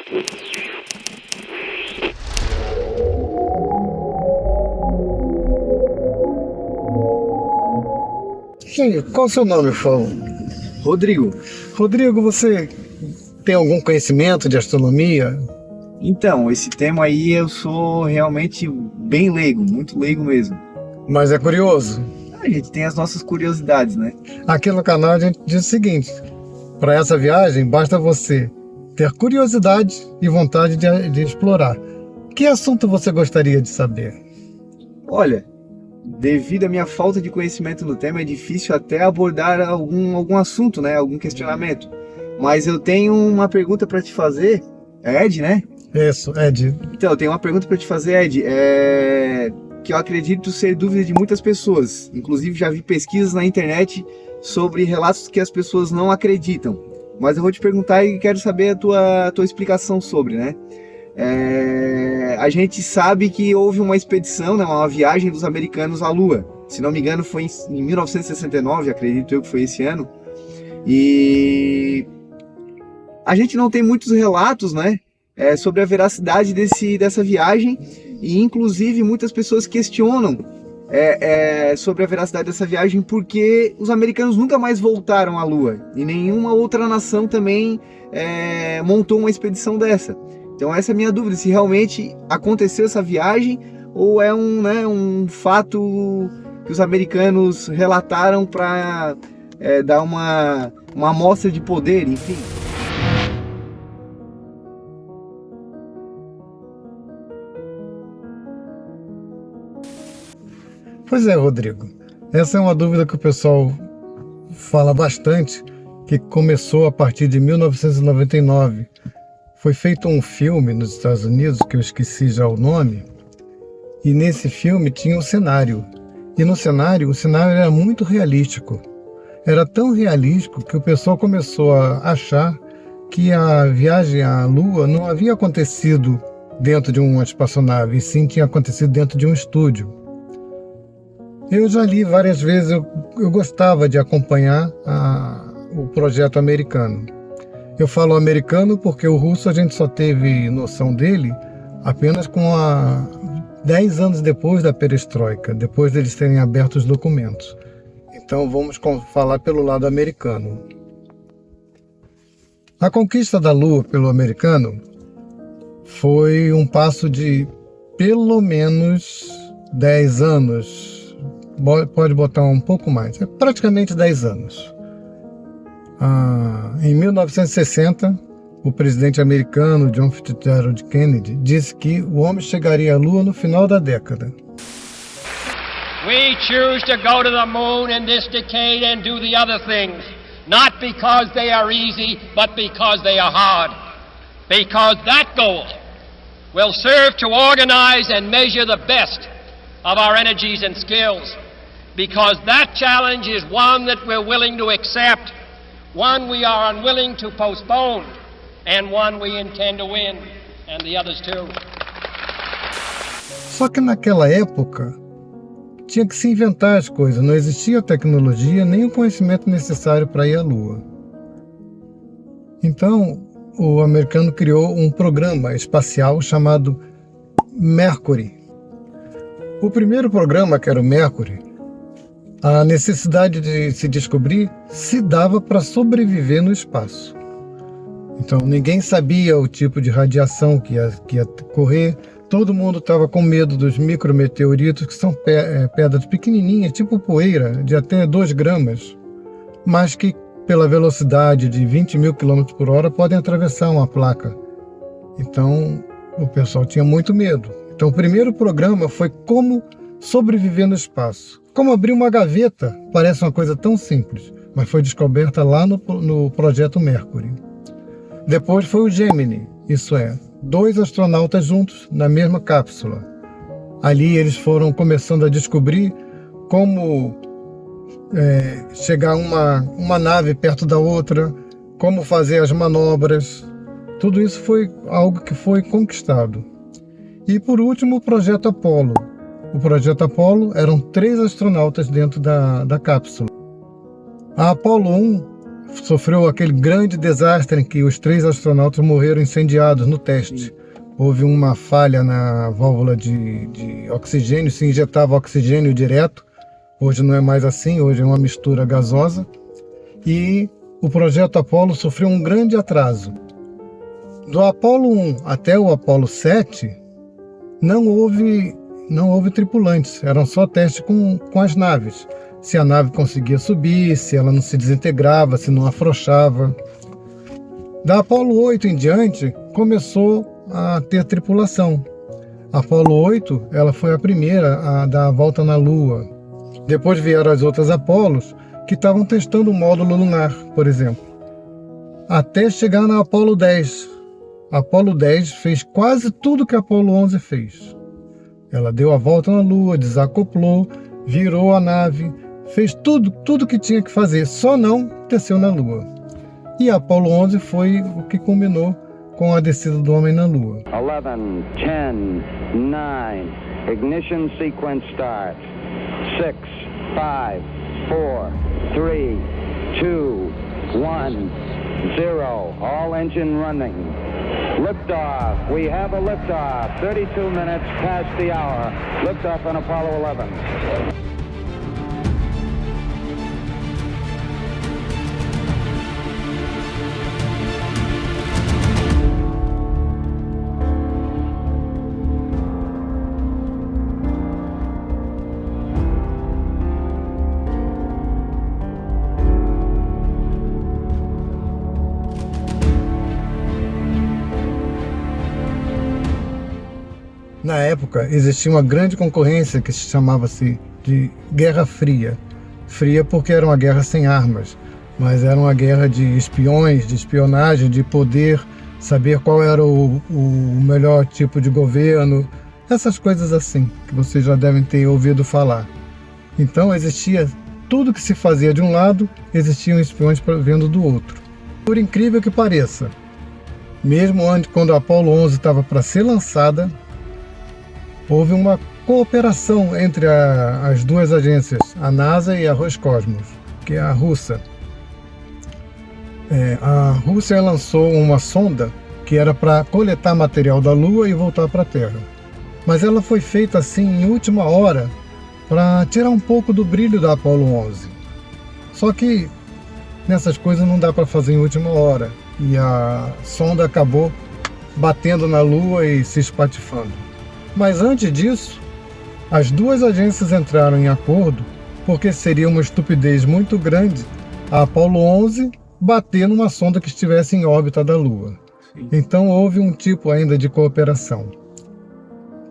Sim, qual o seu nome, por favor? Rodrigo. Rodrigo, você tem algum conhecimento de astronomia? Então, esse tema aí eu sou realmente bem leigo, muito leigo mesmo. Mas é curioso. A gente tem as nossas curiosidades, né? Aqui no canal a gente diz o seguinte: para essa viagem basta você ter curiosidade e vontade de explorar. Que assunto você gostaria de saber? Olha, devido à minha falta de conhecimento no tema, é difícil até abordar algum assunto, né? Algum questionamento. Mas eu tenho uma pergunta para te fazer. É Ed, né? Isso, Ed. Então, eu tenho uma pergunta para te fazer, Ed. Que eu acredito ser dúvida de muitas pessoas. Inclusive, já vi pesquisas na internet sobre relatos que as pessoas não acreditam. Mas eu vou te perguntar e quero saber a tua explicação sobre, né? A gente sabe que houve uma expedição, né, uma viagem dos americanos à Lua. Se não me engano, foi em 1969, acredito eu que foi esse ano. E a gente não tem muitos relatos, né, sobre a veracidade dessa viagem. E inclusive muitas pessoas questionam sobre a veracidade dessa viagem porque os americanos nunca mais voltaram à Lua. E nenhuma outra nação também montou uma expedição dessa. Então essa é a minha dúvida, se realmente aconteceu essa viagem ou é um fato que os americanos relataram para dar uma amostra de poder, enfim. Pois é, Rodrigo. Essa é uma dúvida que o pessoal fala bastante, que começou a partir de 1999. Foi feito um filme nos Estados Unidos, que eu esqueci já o nome, e nesse filme tinha um cenário. E no cenário, o cenário era muito realístico. Era tão realístico que o pessoal começou a achar que a viagem à Lua não havia acontecido dentro de uma espaçonave, e sim tinha acontecido dentro de um estúdio. Eu já li várias vezes, eu gostava de acompanhar o projeto americano. Eu falo americano porque o russo a gente só teve noção dele apenas 10 anos depois da perestroika, depois deles terem aberto os documentos. Então vamos falar pelo lado americano. A conquista da Lua pelo americano foi um passo de pelo menos 10 anos, pode botar um pouco mais, é praticamente 10 anos. Em 1960, o presidente americano John Fitzgerald Kennedy disse que o homem chegaria à Lua no final da década. We choose to go to the moon in this decade and do the other things, not because they are easy, but because they are hard. Because that goal will serve to organize and measure the best of our energies and skills. Because that challenge is one that we're willing to accept, one we are unwilling to postpone, and one we intend to win, and the others too. Só que naquela época tinha que se inventar as coisas, não existia tecnologia nem o conhecimento necessário para ir à Lua. Então, o americano criou um programa espacial chamado Mercury. O primeiro programa, que era o Mercury, a necessidade de se descobrir se dava para sobreviver no espaço. Então ninguém sabia o tipo de radiação que ia correr, todo mundo estava com medo dos micrometeoritos, que são pedras pequenininhas, tipo poeira, de até 2 gramas, mas que pela velocidade de 20 mil km por hora podem atravessar uma placa. Então o pessoal tinha muito medo. Então o primeiro programa foi como sobreviver no espaço. Como abrir uma gaveta, parece uma coisa tão simples, mas foi descoberta lá no projeto Mercury. Depois foi o Gemini, isso é, 2 astronautas juntos na mesma cápsula. Ali eles foram começando a descobrir como chegar uma nave perto da outra, como fazer as manobras. Tudo isso foi algo que foi conquistado. E por último, o projeto Apollo. O projeto Apollo eram 3 astronautas dentro da cápsula. A Apollo 1 sofreu aquele grande desastre em que os 3 astronautas morreram incendiados no teste. Houve uma falha na válvula de oxigênio, se injetava oxigênio direto. Hoje não é mais assim, hoje é uma mistura gasosa. E o projeto Apollo sofreu um grande atraso. Do Apollo 1 até o Apollo 7, não houve tripulantes, eram só testes com as naves. Se a nave conseguia subir, se ela não se desintegrava, se não afrouxava. Da Apollo 8 em diante, começou a ter tripulação. A Apollo 8 ela foi a primeira a dar a volta na Lua. Depois vieram as outras Apolos, que estavam testando o módulo lunar, por exemplo. Até chegar na Apollo 10. A Apollo 10 fez quase tudo que a Apollo 11 fez. Ela deu a volta na Lua, desacoplou, virou a nave, fez tudo que tinha que fazer, só não desceu na Lua. E a Apollo 11 foi o que culminou com a descida do homem na Lua. 11, 10, 9, ignition sequence start. 6, 5, 4, 3, 2, 1, 0. All engine running. Liftoff. We have a liftoff. 32 minutes past the hour. Liftoff on Apollo 11. Na época, existia uma grande concorrência que se chamava-se de Guerra Fria. Fria porque era uma guerra sem armas, mas era uma guerra de espiões, de espionagem, de poder, saber qual era o melhor tipo de governo, essas coisas assim, que vocês já devem ter ouvido falar. Então existia tudo que se fazia de um lado, existiam espiões vendo do outro. Por incrível que pareça, mesmo quando a Apollo 11 estava para ser lançada, houve uma cooperação entre as duas agências, a NASA e a Roscosmos, que é a russa. A Rússia lançou uma sonda que era para coletar material da Lua e voltar para a Terra. Mas ela foi feita assim em última hora para tirar um pouco do brilho da Apollo 11. Só que nessas coisas não dá para fazer em última hora. E a sonda acabou batendo na Lua e se espatifando. Mas antes disso, as duas agências entraram em acordo porque seria uma estupidez muito grande a Apollo 11 bater numa sonda que estivesse em órbita da Lua. Sim. Então houve um tipo ainda de cooperação.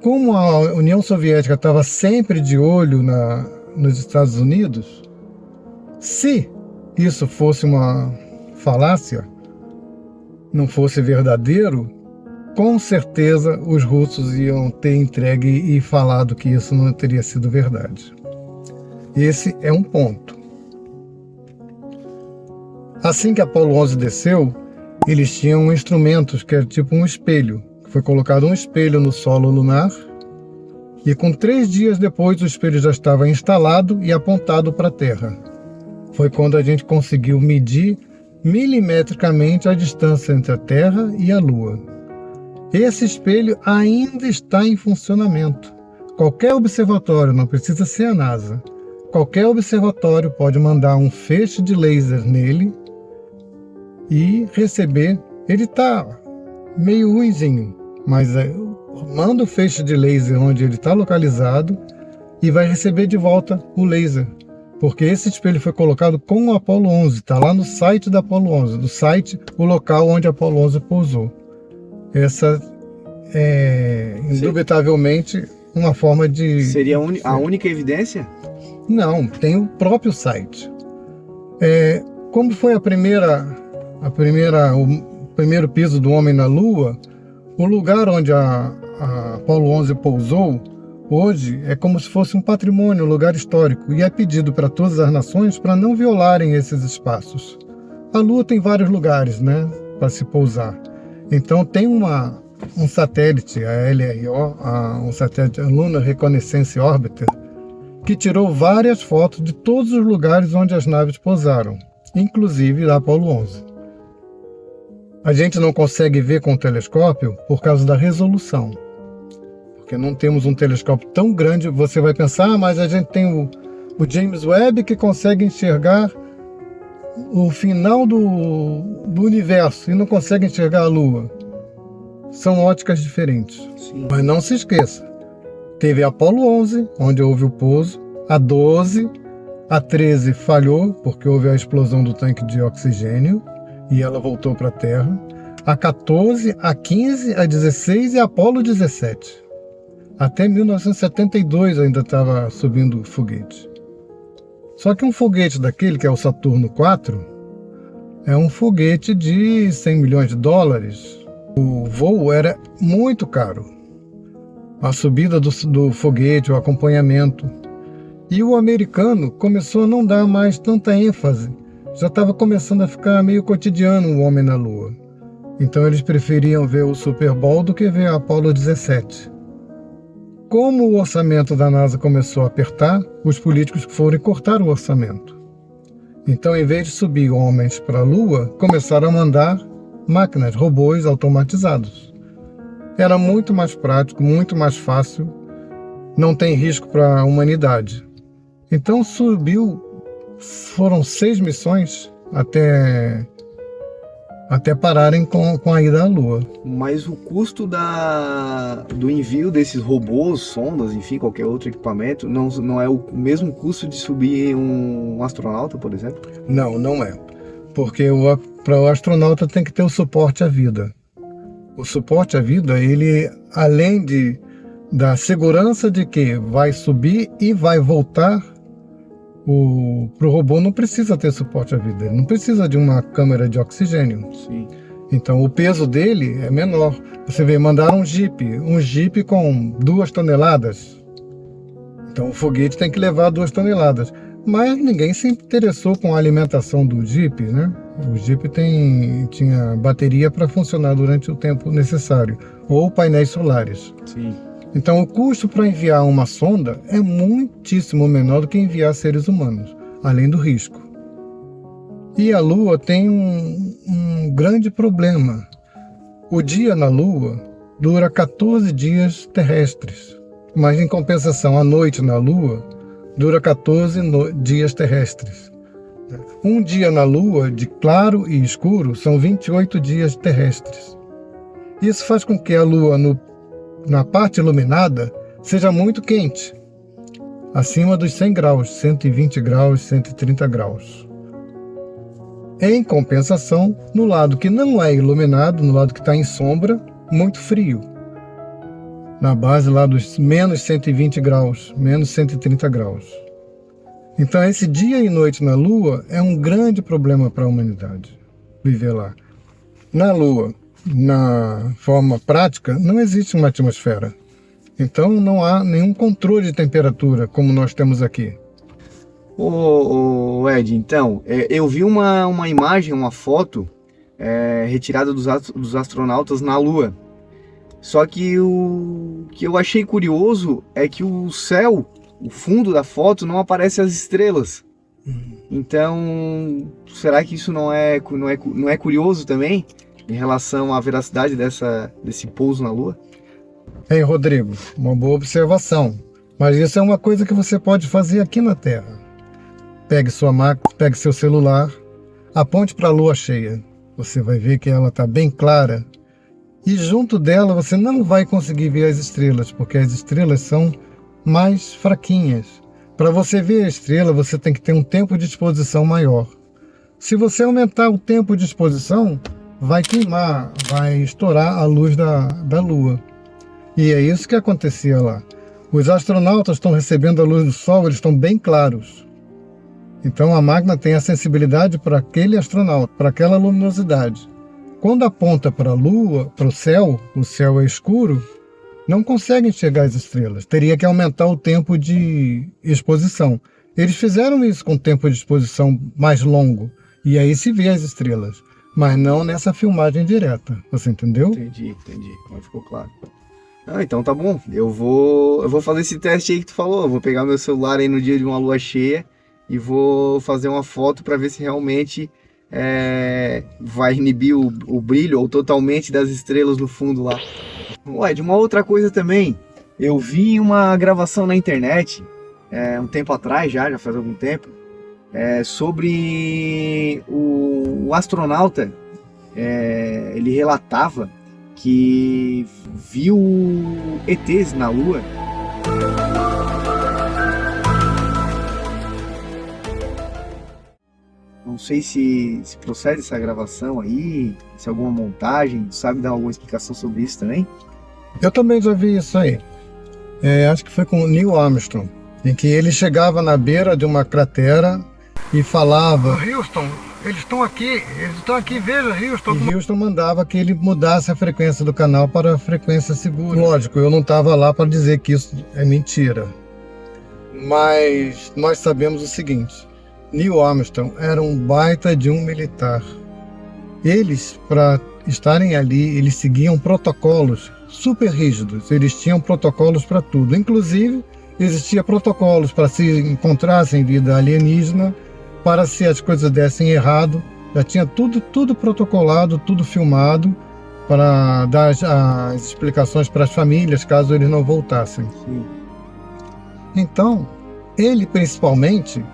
Como a União Soviética estava sempre de olho nos Estados Unidos, se isso fosse uma falácia, não fosse verdadeiro, com certeza os russos iam ter entregue e falado que isso não teria sido verdade. Esse é um ponto. Assim que a Apollo 11 desceu, eles tinham instrumentos que era tipo um espelho. Foi colocado um espelho no solo lunar e com 3 dias depois o espelho já estava instalado e apontado para a Terra. Foi quando a gente conseguiu medir milimetricamente a distância entre a Terra e a Lua. Esse espelho ainda está em funcionamento. Qualquer observatório, não precisa ser a NASA, qualquer observatório pode mandar um feixe de laser nele e receber. Ele está meio ruinzinho, mas manda o feixe de laser onde ele está localizado e vai receber de volta o laser. Porque esse espelho foi colocado com o Apollo 11, está lá no site da Apollo 11, do site, o local onde a Apollo 11 pousou. Essa é indubitavelmente uma forma de... Seria a única evidência? Não, tem o próprio site. Como foi o primeiro piso do homem na Lua, o lugar onde a Apollo 11 pousou, hoje é como se fosse um patrimônio, um lugar histórico, e é pedido para todas as nações para não violarem esses espaços. A Lua tem vários lugares, né, para se pousar. Então tem um satélite, a LRO, um satélite Lunar Reconnaissance Orbiter, que tirou várias fotos de todos os lugares onde as naves pousaram. inclusive da Apollo 11. A gente não consegue ver com o telescópio por causa da resolução, porque não temos um telescópio tão grande. Você vai pensar, mas a gente tem o James Webb que consegue enxergar o final do universo e não consegue enxergar a Lua. São óticas diferentes. Sim. Mas não se esqueça, teve a Apollo 11, onde houve o pouso, a 12, a 13 falhou, porque houve a explosão do tanque de oxigênio, e ela voltou para a Terra, a 14, a 15, a 16 e a Apollo 17. Até 1972 ainda estava subindo foguete. Só que um foguete daquele, que é o Saturno 4, é um foguete de 100 milhões de dólares. O voo era muito caro. A subida do foguete, o acompanhamento. E o americano começou a não dar mais tanta ênfase. Já estava começando a ficar meio cotidiano o homem na Lua. Então eles preferiam ver o Super Bowl do que ver a Apollo 17. Como o orçamento da NASA começou a apertar, os políticos foram cortar o orçamento. Então, em vez de subir homens para a Lua, começaram a mandar máquinas, robôs automatizados. Era muito mais prático, muito mais fácil, não tem risco para a humanidade. Então foram 6 missões até pararem com a ida à Lua. Mas o custo do envio desses robôs, sondas, enfim, qualquer outro equipamento, não é o mesmo custo de subir um astronauta, por exemplo? Não é. Porque para o astronauta tem que ter o suporte à vida. O suporte à vida, ele, além da segurança de que vai subir e vai voltar, pro robô não precisa ter suporte à vida. Ele não precisa de uma câmara de oxigênio. Sim. Então o peso dele é menor. Você vê, mandaram um Jeep com 2 toneladas. Então o foguete tem que levar 2 toneladas. Mas ninguém se interessou com a alimentação do Jeep, né? O Jeep tinha bateria para funcionar durante o tempo necessário, ou painéis solares. Sim. Então o custo para enviar uma sonda é muitíssimo menor do que enviar seres humanos, além do risco. E a Lua tem um grande problema. O dia na Lua dura 14 dias terrestres, mas em compensação a noite na Lua dura 14 dias terrestres. Um dia na Lua, de claro e escuro, são 28 dias terrestres. Isso faz com que a Lua, na parte iluminada, seja muito quente, acima dos 100 graus, 120 graus, 130 graus. Em compensação, no lado que não é iluminado, no lado que está em sombra, muito frio. Na base lá dos menos 120 graus, menos 130 graus. Então esse dia e noite na Lua é um grande problema para a humanidade, viver lá. Na Lua, na forma prática, não existe uma atmosfera. Então não há nenhum controle de temperatura como nós temos aqui. Ô Ed, então, eu vi uma imagem, uma foto retirada dos astronautas na Lua. Só que o que eu achei curioso é que o céu, o fundo da foto, não aparece as estrelas. Então, será que isso não é curioso também, em relação à veracidade desse pouso na Lua? Rodrigo, uma boa observação. Mas isso é uma coisa que você pode fazer aqui na Terra. Pegue sua máquina, pegue seu celular, aponte para a Lua cheia. Você vai ver que ela está bem clara. E junto dela você não vai conseguir ver as estrelas, porque as estrelas são mais fraquinhas. Para você ver a estrela, você tem que ter um tempo de exposição maior. Se você aumentar o tempo de exposição, vai queimar, vai estourar a luz da Lua. E é isso que acontecia lá. Os astronautas estão recebendo a luz do Sol, eles estão bem claros. Então a máquina tem a sensibilidade para aquele astronauta, para aquela luminosidade. Quando aponta para a Lua, para o céu é escuro, não consegue enxergar as estrelas. Teria que aumentar o tempo de exposição. Eles fizeram isso com tempo de exposição mais longo, e aí se vê as estrelas, mas não nessa filmagem direta. Você entendeu? Entendi. Mas ficou claro. Então tá bom. Eu vou fazer esse teste aí que tu falou. Eu vou pegar meu celular aí no dia de uma lua cheia e vou fazer uma foto para ver se realmente vai inibir o brilho ou totalmente das estrelas no fundo lá. Ué, de uma outra coisa também, eu vi uma gravação na internet, um tempo atrás já faz algum tempo, sobre o astronauta. Ele relatava que viu ETs na Lua. Não sei se procede essa gravação aí, se é alguma montagem, sabe dar alguma explicação sobre isso também? Eu também já vi isso aí. Acho que foi com o Neil Armstrong, em que ele chegava na beira de uma cratera e falava: Houston, eles estão aqui, veja, Houston. E Houston mandava que ele mudasse a frequência do canal para a frequência segura. Lógico, eu não estava lá para dizer que isso é mentira. Mas nós sabemos o seguinte: Neil Armstrong era um baita de um militar. Eles, para estarem ali, eles seguiam protocolos super rígidos. Eles tinham protocolos para tudo. Inclusive, existia protocolos para se encontrassem vida alienígena, para se as coisas dessem errado. Já tinha tudo protocolado, tudo filmado, para dar as explicações para as famílias, caso eles não voltassem. Sim. Então, ele principalmente,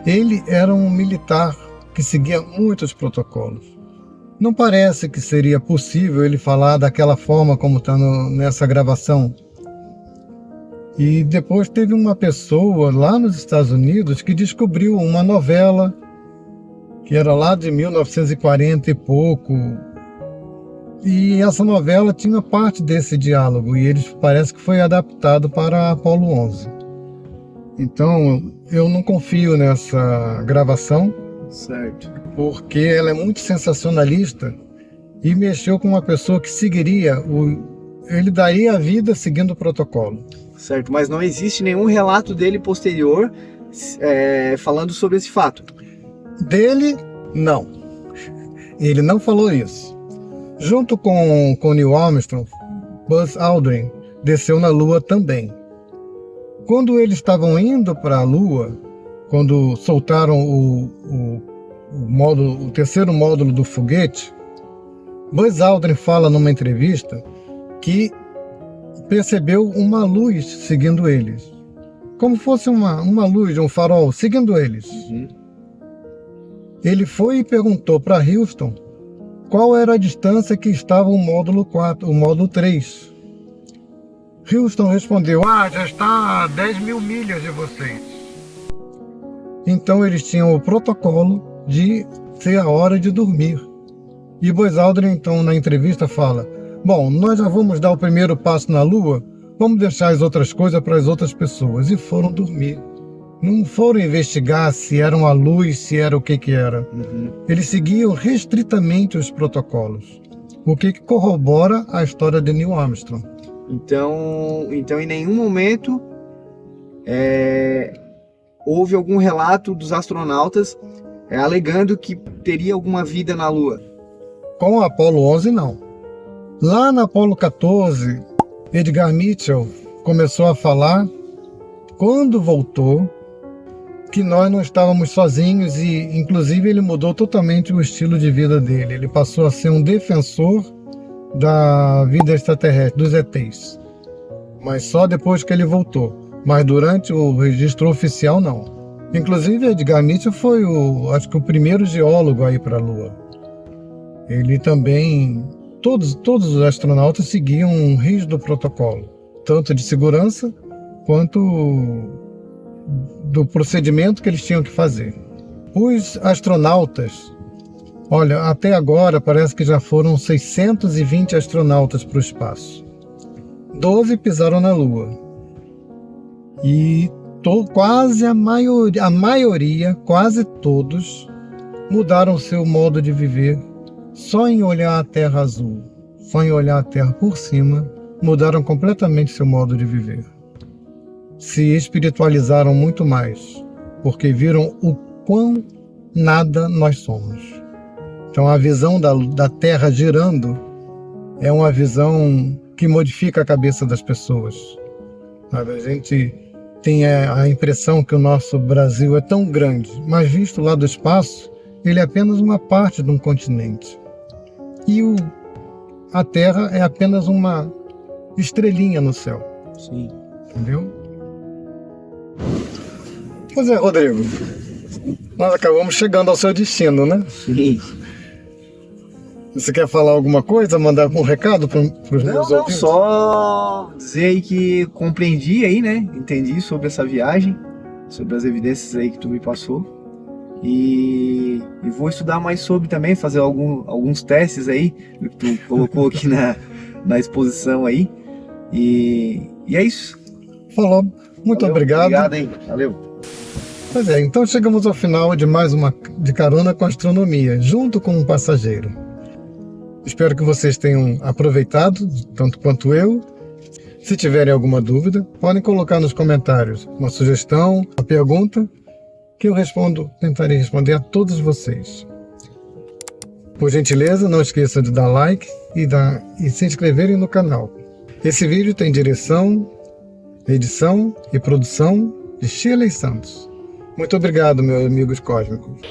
ele era um militar que seguia muitos protocolos. Não parece que seria possível ele falar daquela forma como está nessa gravação. E depois teve uma pessoa lá nos Estados Unidos que descobriu uma novela que era lá de 1940 e pouco. E essa novela tinha parte desse diálogo e ele parece que foi adaptado para Apollo 11. Então eu não confio nessa gravação. Certo. Porque ela é muito sensacionalista e mexeu com uma pessoa que seguiria, ele daria a vida seguindo o protocolo. Certo, mas não existe nenhum relato dele posterior falando sobre esse fato? Dele, não. Ele não falou isso. Junto com Neil Armstrong, Buzz Aldrin desceu na Lua também. Quando eles estavam indo para a Lua, quando soltaram o terceiro módulo do foguete, Buzz Aldrin fala numa entrevista que percebeu uma luz seguindo eles. Como fosse uma luz, um farol, seguindo eles. Uhum. Ele foi e perguntou para Houston qual era a distância que estava o módulo 4, o módulo 3. Houston respondeu: já está a 10 mil milhas de vocês. Então eles tinham o protocolo de ser a hora de dormir. E Buzz Aldrin, então, na entrevista fala: bom, nós já vamos dar o primeiro passo na Lua, vamos deixar as outras coisas para as outras pessoas. E foram dormir. Não foram investigar se era uma luz, se era o que era. Uhum. Eles seguiam restritamente os protocolos, o que corrobora a história de Neil Armstrong. Então em nenhum momento houve algum relato dos astronautas alegando que teria alguma vida na Lua. Com o Apollo 11, não. Lá na Apollo 14, Edgar Mitchell começou a falar, quando voltou, que nós não estávamos sozinhos e, inclusive, ele mudou totalmente o estilo de vida dele. Ele passou a ser um defensor da vida extraterrestre, dos ETs. Mas só depois que ele voltou. Mas durante o registro oficial, não. Inclusive, Edgar Mitchell foi acho que o primeiro geólogo a ir para a Lua. Ele também... Todos os astronautas seguiam um rígido protocolo, tanto de segurança quanto do procedimento que eles tinham que fazer. Os astronautas, olha, até agora parece que já foram 620 astronautas para o espaço. 12 pisaram na Lua. E quase a maioria, quase todos, mudaram seu modo de viver. Só em olhar a Terra azul, só em olhar a Terra por cima, mudaram completamente seu modo de viver. Se espiritualizaram muito mais, porque viram o quão nada nós somos. Então a visão da Terra girando é uma visão que modifica a cabeça das pessoas. A gente tem a impressão que o nosso Brasil é tão grande, mas visto lá do espaço, ele é apenas uma parte de um continente. E a Terra é apenas uma estrelinha no céu. Sim. Entendeu? Pois é, Rodrigo. Nós acabamos chegando ao seu destino, né? Sim. Você quer falar alguma coisa, mandar algum recado para os meus ouvintes? Só dizer aí que compreendi aí, né? Entendi sobre essa viagem, sobre as evidências aí que tu me passou. E vou estudar mais sobre também, fazer alguns testes aí, que tu colocou aqui na exposição aí. E é isso. Falou. Muito Valeu, obrigado. Obrigado, hein? Valeu. Pois é, então chegamos ao final de mais uma de Carona com Astronomia, junto com um passageiro. Espero que vocês tenham aproveitado, tanto quanto eu. Se tiverem alguma dúvida, podem colocar nos comentários uma sugestão, uma pergunta, que eu tentarei responder a todos vocês. Por gentileza, não esqueçam de dar like e se inscreverem no canal. Esse vídeo tem direção, edição e produção de Shirley Santos. Muito obrigado, meus amigos cósmicos.